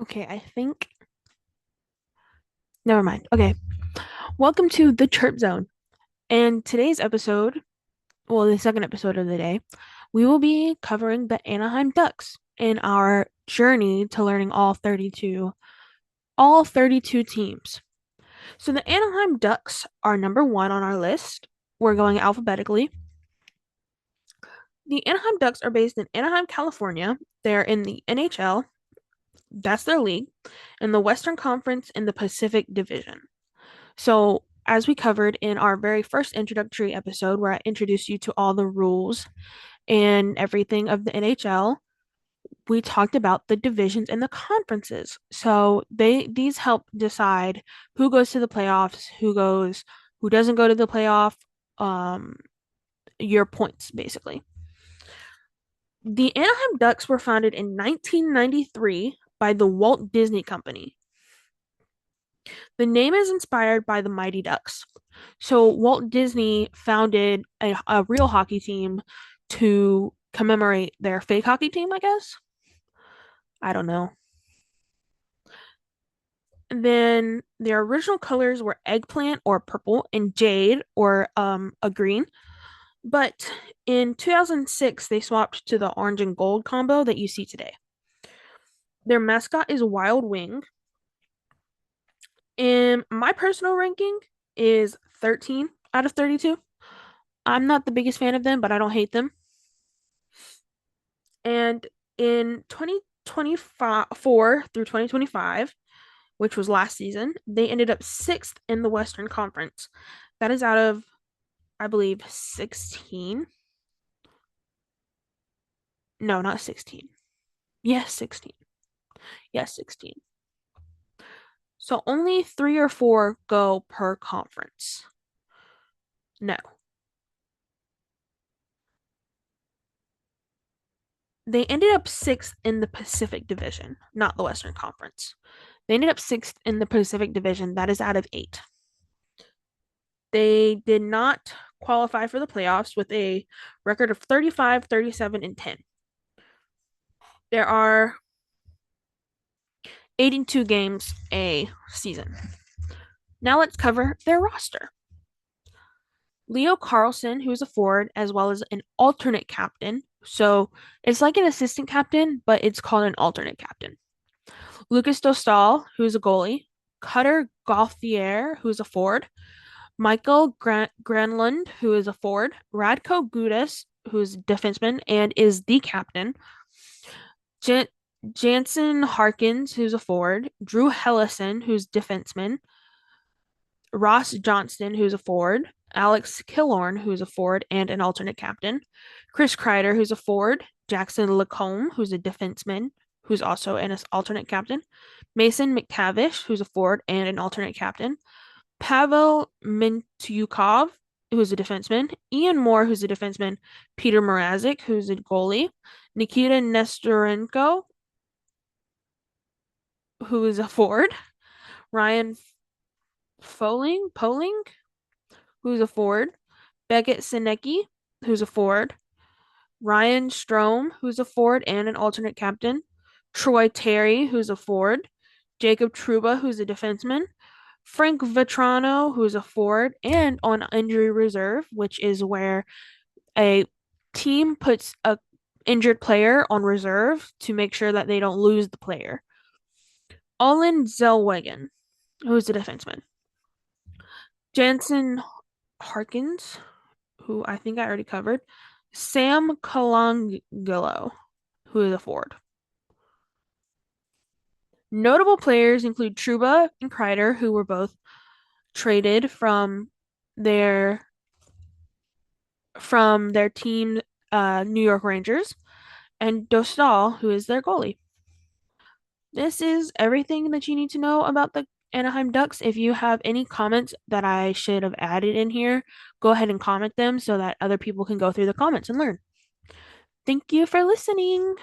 Okay, I think. Never mind. Okay. Welcome to the Chirp Zone. And today's episode, well, the second episode of the day, we will be covering the Anaheim Ducks in our journey to learning all 32 teams. So the Anaheim Ducks are number one on our list. We're going alphabetically. The Anaheim Ducks are based in Anaheim, California. They're in the NHL. That's their league, in the Western Conference in the Pacific Division. So, as we covered in our very first introductory episode, where I introduced you to all the rules and everything of the NHL, we talked about the divisions and the conferences. So, these help decide who goes to the playoffs, who doesn't go to the playoff, um, your points basically. The Anaheim Ducks were founded in 1993 by the Walt Disney Company. The name is inspired by the Mighty Ducks. So Walt Disney founded a real hockey team to commemorate their fake hockey team, I guess. I don't know. And then their original colors were eggplant or purple and jade or a green. But in 2006, they swapped to the orange and gold combo that you see today. Their mascot is Wild Wing. And my personal ranking is 13 out of 32. I'm not the biggest fan of them, but I don't hate them. And in 2024 through 2025, which was last season, they ended up sixth in the Western Conference. That is out of, I believe, 16. No, not 16. Yes, 16. Yes, 16. So only three or four go per conference. No. They ended up sixth in the Pacific Division, not the Western Conference. They ended up sixth in the Pacific Division. That is out of eight. They did not qualify for the playoffs with a record of 35, 37, and 10. There are 82 games a season. Now let's cover their roster. Leo Carlson, who is a forward, as well as an alternate captain. So it's like an assistant captain, but it's called an alternate captain. Lucas Dostal, who's a goalie. Cutter Gauthier, who's a forward. Michael Granlund, who is a forward. Radko Gudas, who's a defenseman and is the captain. Jan- Jansen Harkins, who's a forward. Drew Hellison, who's defenseman. Ross Johnston, who's a forward. Alex Killorn, who's a forward and an alternate captain. Chris Kreider, who's a forward. Jackson Lacombe, who's a defenseman, who's also an alternate captain. Mason McTavish, who's a forward and an alternate captain. Pavel Mintyukov, who's a defenseman. Ian Moore, who's a defenseman. Peter Mrazek, who's a goalie. Nikita Nestorenko, who is a forward. Ryan Poling, who's a forward. Beckett Sinecki, who's a forward. Ryan Strome, who's a forward and an alternate captain. Troy Terry, who's a forward. Jacob Truba, who's a defenseman. Frank Vetrano, who's a forward and on injury reserve, which is where a team puts a injured player on reserve to make sure that they don't lose the player. Olin Zellwegen, who's a defenseman. Jansen Harkins, who I think I already covered. Sam Colangelo, who is a forward. Notable players include Truba and Kreider, who were both traded their from their team, New York Rangers, and Dostal, who is their goalie. This is everything that you need to know about the Anaheim Ducks. If you have any comments that I should have added in here, go ahead and comment them so that other people can go through the comments and learn. Thank you for listening.